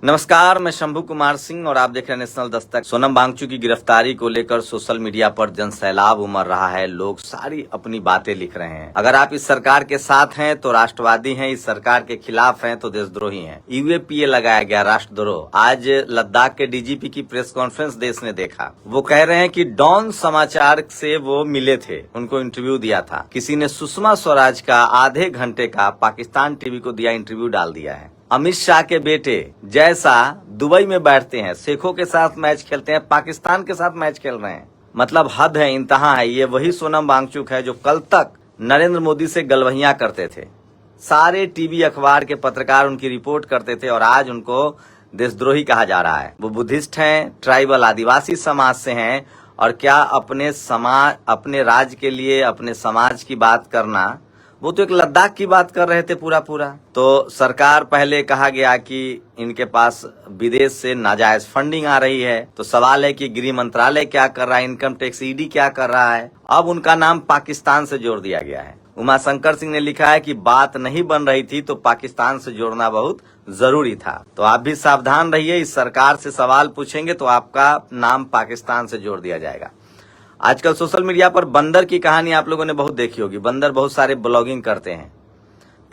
नमस्कार, मैं शंभू कुमार सिंह और आप देख रहे हैं नेशनल दस्तक। सोनम वांगचुक की गिरफ्तारी को लेकर सोशल मीडिया पर जन सैलाब उमड़ रहा है। लोग सारी अपनी बातें लिख रहे हैं। अगर आप इस सरकार के साथ हैं तो राष्ट्रवादी हैं, इस सरकार के खिलाफ हैं तो देशद्रोही हैं। यूएपीए लगाया गया राष्ट्रद्रोह। आज लद्दाख के डीजीपी की प्रेस कॉन्फ्रेंस देश ने देखा। वो कह रहे हैं कि डॉन समाचार से वो मिले थे, उनको इंटरव्यू दिया था। किसी ने सुषमा स्वराज का आधे घंटे का पाकिस्तान टीवी को दिया इंटरव्यू डाल दिया है। अमित शाह के बेटे जैसा दुबई में बैठते हैं, शेखों के साथ मैच खेलते हैं, पाकिस्तान के साथ मैच खेल रहे हैं। मतलब हद है, इंतहा है। ये वही सोनम वांगचुक है जो कल तक नरेंद्र मोदी से गलवहियां करते थे। सारे टीवी अखबार के पत्रकार उनकी रिपोर्ट करते थे और आज उनको देशद्रोही कहा जा रहा है। वो बुद्धिस्ट हैं, ट्राइबल आदिवासी समाज से हैं और क्या अपने राज्य के लिए, अपने समाज की बात करना, वो तो एक लद्दाख की बात कर रहे थे पूरा। तो सरकार पहले कहा गया कि इनके पास विदेश से नाजायज फंडिंग आ रही है। तो सवाल है कि गृह मंत्रालय क्या कर रहा है, इनकम टैक्स ईडी क्या कर रहा है। अब उनका नाम पाकिस्तान से जोड़ दिया गया है। उमाशंकर सिंह ने लिखा है कि बात नहीं बन रही थी तो पाकिस्तान से जोड़ना बहुत जरूरी था। तो आप भी सावधान रहिए, इस सरकार से सवाल पूछेंगे तो आपका नाम पाकिस्तान से जोड़ दिया जाएगा। आजकल सोशल मीडिया पर बंदर की कहानी आप लोगों ने बहुत देखी होगी। बंदर बहुत सारे ब्लॉगिंग करते हैं।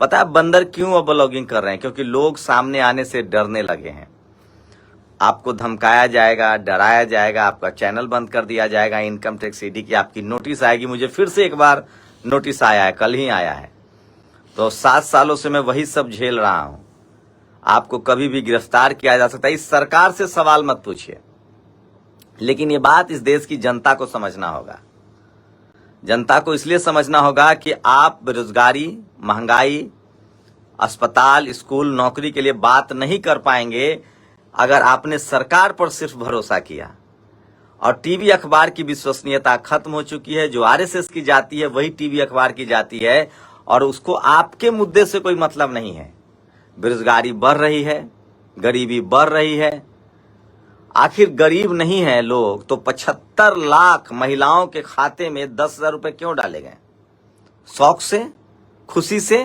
पता है बंदर क्यों अब ब्लॉगिंग कर रहे हैं? क्योंकि लोग सामने आने से डरने लगे हैं। आपको धमकाया जाएगा, डराया जाएगा, आपका चैनल बंद कर दिया जाएगा, इनकम टैक्स ईडी की आपकी नोटिस आएगी। मुझे फिर से एक बार नोटिस आया है, कल ही आया है। तो 7 सालों से मैं वही सब झेल रहा हूं। आपको कभी भी गिरफ्तार किया जा सकता है। इस सरकार से सवाल मत पूछिए, लेकिन ये बात इस देश की जनता को समझना होगा। जनता को इसलिए समझना होगा कि आप बेरोजगारी, महंगाई, अस्पताल, स्कूल, नौकरी के लिए बात नहीं कर पाएंगे अगर आपने सरकार पर सिर्फ भरोसा किया। और टीवी अखबार की विश्वसनीयता खत्म हो चुकी है। जो आरएसएस की जाती है वही टीवी अखबार की जाती है और उसको आपके मुद्दे से कोई मतलब नहीं है। बेरोजगारी बढ़ रही है, गरीबी बढ़ रही है। आखिर गरीब नहीं है लोग तो 75 लाख महिलाओं के खाते में 10,000 रुपए क्यों डाले गए? शौक से, खुशी से।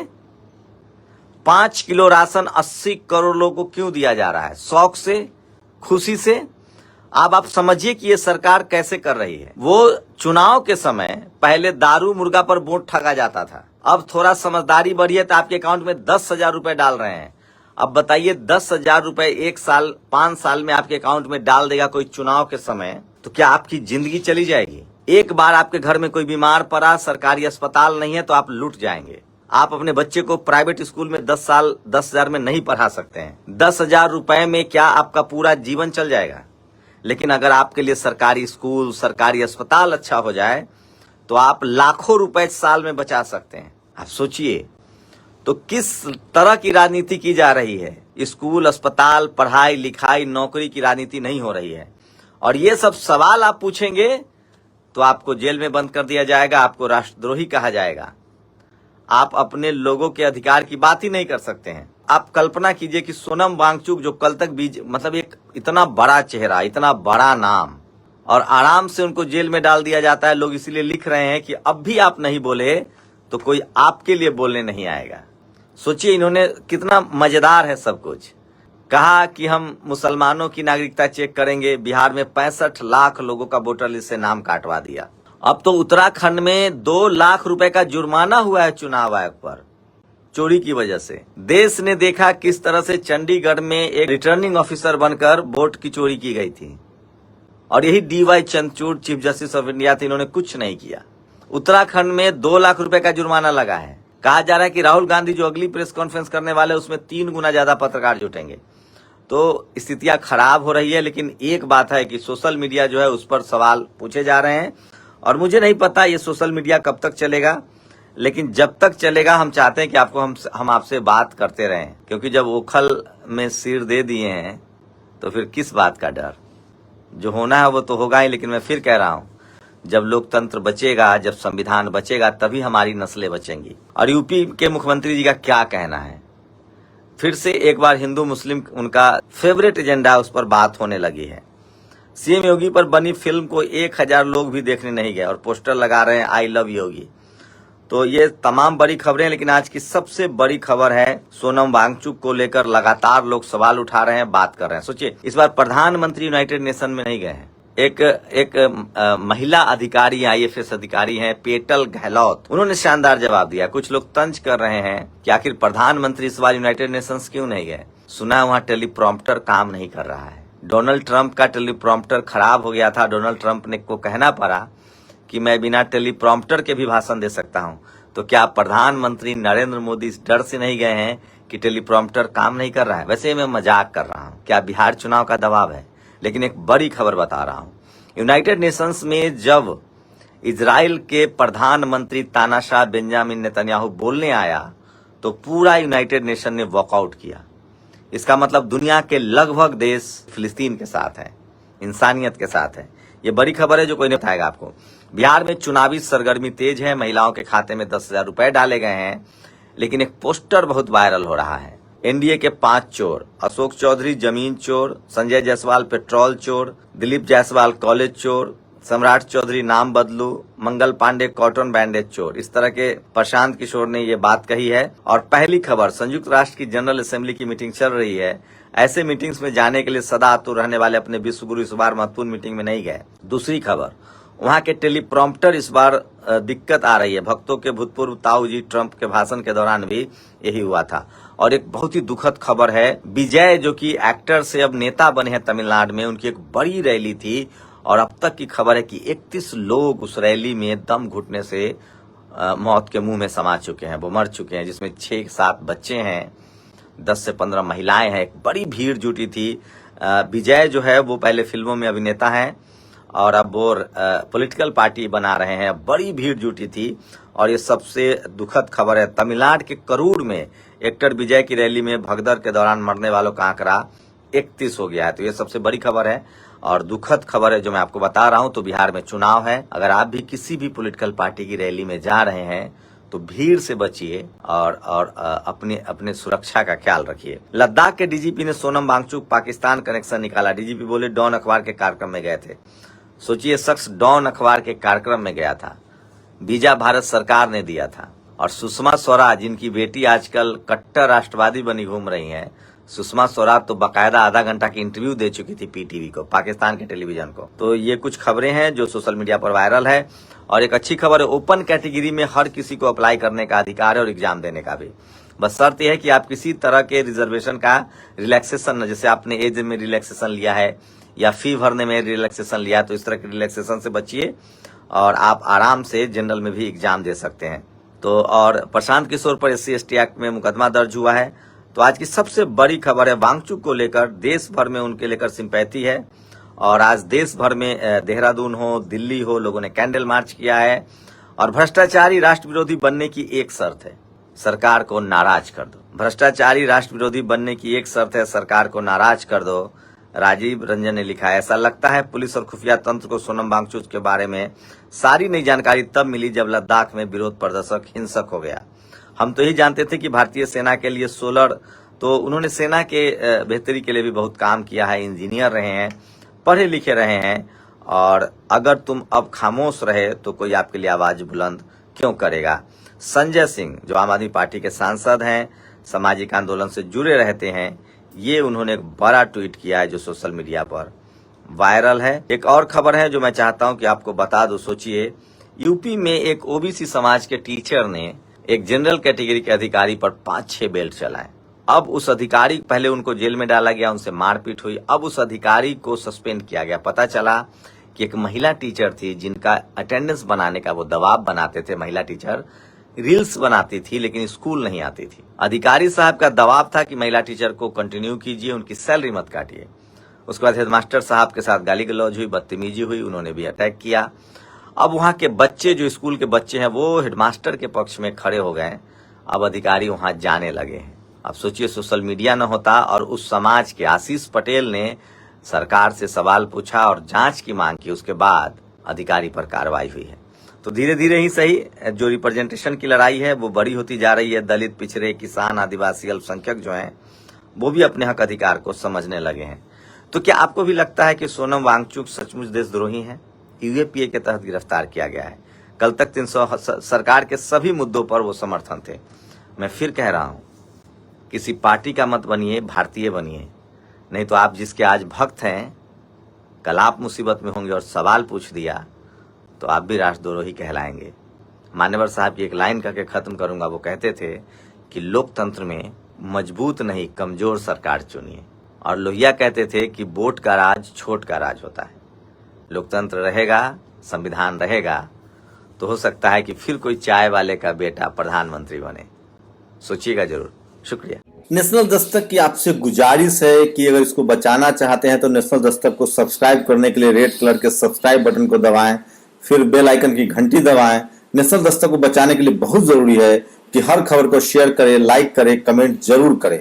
5 किलो राशन 80 करोड़ लोगों को क्यों दिया जा रहा है? शौक से, खुशी से। अब आप समझिए कि ये सरकार कैसे कर रही है। वो चुनाव के समय पहले दारू मुर्गा पर वोट ठगा जाता था। अब थोड़ा समझदारी बढ़ी है तो आपके अकाउंट में 10,000 रुपए डाल रहे हैं। अब बताइए 10,000 रुपए 1 साल, 5 साल में आपके अकाउंट में डाल देगा कोई चुनाव के समय, तो क्या आपकी जिंदगी चली जाएगी? एक बार आपके घर में कोई बीमार पड़ा, सरकारी अस्पताल नहीं है तो आप लूट जाएंगे। आप अपने बच्चे को प्राइवेट स्कूल में 10 साल 10,000 में नहीं पढ़ा सकते हैं। 10,000 रुपए में क्या आपका पूरा जीवन चल जाएगा? लेकिन अगर आपके लिए सरकारी स्कूल, सरकारी अस्पताल अच्छा हो जाए तो आप लाखों रुपए साल में बचा सकते हैं। आप सोचिए तो किस तरह की राजनीति की जा रही है। स्कूल, अस्पताल, पढ़ाई लिखाई, नौकरी की राजनीति नहीं हो रही है। और ये सब सवाल आप पूछेंगे तो आपको जेल में बंद कर दिया जाएगा, आपको राष्ट्रद्रोही कहा जाएगा। आप अपने लोगों के अधिकार की बात ही नहीं कर सकते हैं। आप कल्पना कीजिए कि सोनम वांगचुक जो कल तक मतलब एक इतना बड़ा चेहरा, इतना बड़ा नाम, और आराम से उनको जेल में डाल दिया जाता है। लोग इसीलिए लिख रहे हैं कि अब भी आप नहीं बोले तो कोई आपके लिए बोलने नहीं आएगा। सोचिए इन्होंने कितना मजेदार है सब कुछ। कहा कि हम मुसलमानों की नागरिकता चेक करेंगे। बिहार में 65 लाख लोगों का वोटर लिस्ट से नाम काटवा दिया। अब तो उत्तराखंड में 2 लाख रुपए का जुर्माना हुआ है चुनाव आयोग पर, चोरी की वजह से। देश ने देखा किस तरह से चंडीगढ़ में एक रिटर्निंग ऑफिसर बनकर वोट की चोरी की गई थी और यही D Y Chandrachud chief justice of India थे, इन्होंने कुछ नहीं किया। उत्तराखंड में 2 लाख रुपए का जुर्माना लगा है। कहा जा रहा है कि राहुल गांधी जो अगली प्रेस कॉन्फ्रेंस करने वाले उसमें 3 गुना ज्यादा पत्रकार जुटेंगे। तो स्थितियां खराब हो रही है। लेकिन एक बात है कि सोशल मीडिया जो है उस पर सवाल पूछे जा रहे हैं और मुझे नहीं पता ये सोशल मीडिया कब तक चलेगा, लेकिन जब तक चलेगा हम चाहते हैं कि आपको हम आपसे बात करते रहें, क्योंकि जब ओखल में सिर दे दिए हैं तो फिर किस बात का डर? जो होना है वो तो होगा ही। लेकिन मैं फिर कह रहा हूं, जब लोकतंत्र बचेगा, जब संविधान बचेगा, तभी हमारी नस्लें बचेंगी। और यूपी के मुख्यमंत्री जी का क्या कहना है? फिर से एक बार हिंदू मुस्लिम उनका फेवरेट एजेंडा, उस पर बात होने लगी है। सीएम योगी पर बनी फिल्म को 1000 लोग भी देखने नहीं गए और पोस्टर लगा रहे हैं आई लव योगी। तो ये तमाम बड़ी खबरें, लेकिन आज की सबसे बड़ी खबर है सोनम वांगचुक को लेकर लगातार लोग सवाल उठा रहे हैं, बात कर रहे हैं। सोचिए, इस बार प्रधानमंत्री यूनाइटेड नेशन में नहीं गए हैं। एक महिला अधिकारी, IFS अधिकारी हैं पेटल गहलोत, उन्होंने शानदार जवाब दिया। कुछ लोग तंज कर रहे हैं कि आखिर प्रधानमंत्री इस बार यूनाइटेड नेशंस क्यों नहीं गए। सुना है वहाँ टेलीप्रॉम्प्टर काम नहीं कर रहा है। डोनाल्ड ट्रंप का टेलीप्रॉम्प्टर खराब हो गया था। डोनाल्ड ट्रंप ने को कहना पड़ा कि मैं बिना टेलीप्रॉम्प्टर के भी भाषण दे सकता हूं। तो क्या प्रधानमंत्री नरेंद्र मोदी इस डर से नहीं गए हैं कि टेलीप्रॉम्प्टर काम नहीं कर रहा है? वैसे मैं मजाक कर रहा हूं। क्या बिहार चुनाव का दबाव है? लेकिन एक बड़ी खबर बता रहा हूं। यूनाइटेड नेशंस में जब इजराइल के प्रधानमंत्री तानाशाह बेंजामिन नेतन्याहू बोलने आया तो पूरा यूनाइटेड नेशन ने वॉकआउट किया। इसका मतलब दुनिया के लगभग देश फिलिस्तीन के साथ है, इंसानियत के साथ है। ये बड़ी खबर है जो कोई नहीं बताएगा आपको। बिहार में चुनावी सरगर्मी तेज है। महिलाओं के खाते में 10,000 रुपए डाले गए हैं, लेकिन एक पोस्टर बहुत वायरल हो रहा है। एनडीए के 5 चोर, अशोक चौधरी जमीन चोर, संजय जायसवाल पेट्रोल चोर, दिलीप जायसवाल कॉलेज चोर, सम्राट चौधरी नाम बदलू, मंगल पांडे कॉटन बैंडेज चोर, इस तरह के प्रशांत किशोर ने ये बात कही है। और पहली खबर, संयुक्त राष्ट्र की जनरल असेंबली की मीटिंग चल रही है। ऐसे मीटिंग्स में जाने के लिए सदा आतुर रहने वाले अपने विश्वगुरु इस बार महत्वपूर्ण मीटिंग में नहीं गए। दूसरी खबर, वहां के टेलीप्रॉम्प्टर इस बार दिक्कत आ रही है। भक्तों के भूतपूर्व ताऊ जी ट्रंप के भाषण के दौरान भी यही हुआ था। और एक बहुत ही दुखद खबर है, विजय जो कि एक्टर से अब नेता बने हैं तमिलनाडु में, उनकी एक बड़ी रैली थी और अब तक की खबर है कि 31 लोग उस रैली में दम घुटने से मौत के मुंह में समा चुके हैं, वो मर चुके हैं, जिसमें 6-7 बच्चे हैं, 10 से 15 महिलाएं हैं। एक बड़ी भीड़ जुटी थी। विजय जो है वो पहले फिल्मों में अभिनेता हैं और अब वो पॉलिटिकल पार्टी बना रहे हैं। बड़ी भीड़ जुटी थी और ये सबसे दुखद खबर है। तमिलनाडु के करूर में एक्टर विजय की रैली में भगदड़ के दौरान मरने वालों का आंकड़ा 31 हो गया है। तो ये सबसे बड़ी खबर है और दुखद खबर है जो मैं आपको बता रहा हूं। तो बिहार में चुनाव है, अगर आप भी किसी भी पॉलिटिकल पार्टी की रैली में जा रहे हैं तो भीड़ से बचिए और अपने सुरक्षा का ख्याल रखिए। लद्दाख के डीजीपी ने सोनम वांगचुक पाकिस्तान कनेक्शन निकाला। डीजीपी बोले डॉन अखबार के कार्यक्रम में गए थे। सोचिए, शख्स डॉन अखबार के कार्यक्रम में गया था, वीजा भारत सरकार ने दिया था। और सुषमा स्वराज, जिनकी बेटी आजकल कट्टर राष्ट्रवादी बनी घूम रही हैं, सुषमा स्वराज तो बाकायदा आधा घंटा की इंटरव्यू दे चुकी थी पीटीवी को, पाकिस्तान के टेलीविजन को। तो ये कुछ खबरें हैं जो सोशल मीडिया पर वायरल है। और एक अच्छी खबर है, ओपन कैटेगरी में हर किसी को अप्लाई करने का अधिकार है और एग्जाम देने का भी। बस शर्त यह है कि आप किसी तरह के रिजर्वेशन का रिलैक्सेशन, जैसे आपने एज में रिलैक्सेशन लिया है या फी भरने में रिलैक्सेशन लिया है, तो इस तरह के रिलैक्सेशन से बचिए और आप आराम से जनरल में भी एग्जाम दे सकते हैं। तो और प्रशांत किशोर पर SC/ST एक्ट में मुकदमा दर्ज हुआ है। तो आज की सबसे बड़ी खबर है, वांगचुक को लेकर देश भर में उनके लेकर सिंपैथी है। और आज देश भर में देहरादून हो, दिल्ली हो, लोगों ने कैंडल मार्च किया है। और भ्रष्टाचारी राष्ट्र विरोधी बनने की एक शर्त है, सरकार को नाराज कर दो। भ्रष्टाचारी राष्ट्र विरोधी बनने की एक शर्त है, सरकार को नाराज कर दो। राजीव रंजन ने लिखा है। ऐसा लगता है पुलिस और खुफिया तंत्र को सोनम वांगचुक के बारे में सारी नई जानकारी तब मिली जब लद्दाख में विरोध प्रदर्शक हिंसक हो गया। हम तो यही जानते थे कि भारतीय सेना के लिए सोलर, तो उन्होंने सेना के बेहतरी के लिए भी बहुत काम किया है, इंजीनियर रहे हैं, पढ़े लिखे रहे हैं। और अगर तुम अब खामोश रहे तो कोई आपके लिए आवाज बुलंद क्यों करेगा। संजय सिंह जो आम आदमी पार्टी के सांसद हैं, सामाजिक आंदोलन से जुड़े रहते हैं, ये उन्होंने एक बड़ा ट्वीट किया है जो सोशल मीडिया पर वायरल है। एक और खबर है जो मैं चाहता हूं कि आपको बता दो। सोचिए, यूपी में एक ओबीसी समाज के टीचर ने एक जनरल कैटेगरी के अधिकारी पर 5-6 बेल्ट चलाए। अब उस अधिकारी, पहले उनको जेल में डाला गया, उनसे मारपीट हुई, अब उस अधिकारी को सस्पेंड किया गया। पता चला कि एक महिला टीचर थी जिनका अटेंडेंस बनाने का वो दबाव बनाते थे। महिला टीचर रील्स बनाती थी लेकिन स्कूल नहीं आती थी। अधिकारी साहब का दबाव था कि महिला टीचर को कंटिन्यू कीजिए, उनकी सैलरी मत काटिए। उसके बाद हेडमास्टर साहब के साथ गाली गलौज हुई, बदतमीजी हुई, उन्होंने भी अटैक किया। अब वहां के बच्चे, जो स्कूल के बच्चे हैं, वो हेडमास्टर के पक्ष में खड़े हो गए। अब अधिकारी वहां जाने लगे हैं। अब सोचिए, सोशल मीडिया न होता और उस समाज के आशीष पटेल ने सरकार से सवाल पूछा और जांच की मांग की, उसके बाद अधिकारी पर कार्रवाई हुई है। तो धीरे धीरे ही सही, जो रिप्रेजेंटेशन की लड़ाई है वो बड़ी होती जा रही है। दलित, पिछड़े, किसान, आदिवासी, अल्पसंख्यक जो हैं वो भी अपने हक अधिकार को समझने लगे हैं। तो क्या आपको भी लगता है कि सोनम वांगचुक सचमुच देशद्रोही हैं? यूएपीए के तहत गिरफ्तार किया गया है। कल तक 300 सरकार के सभी मुद्दों पर वो समर्थन थे। मैं फिर कह रहा हूं, किसी पार्टी का मत बनिए, भारतीय बनिए, नहीं तो आप जिसके आज भक्त हैं, कल आप मुसीबत में होंगे और सवाल पूछ दिया तो आप भी राष्ट्रद्रोही कहलाएंगे। मान्यवर साहब की एक लाइन करके खत्म करूंगा। वो कहते थे कि लोकतंत्र में मजबूत नहीं कमजोर सरकार चुनिए, और लोहिया कहते थे कि वोट का राज छोट का राज होता है। लोकतंत्र रहेगा, संविधान रहेगा, तो हो सकता है कि फिर कोई चाय वाले का बेटा प्रधानमंत्री बने। सोचिएगा जरूर। शुक्रिया। नेशनल दस्तक की आपसे गुजारिश है कि अगर इसको बचाना चाहते हैं तो नेशनल दस्तक को सब्सक्राइब करने के लिए रेड कलर के सब्सक्राइब बटन को दबाएं, फिर बेल आइकन की घंटी दबाएं। नेशनल दस्तक को बचाने के लिए बहुत जरूरी है कि हर खबर को शेयर करें, लाइक करें, कमेंट जरूर करें।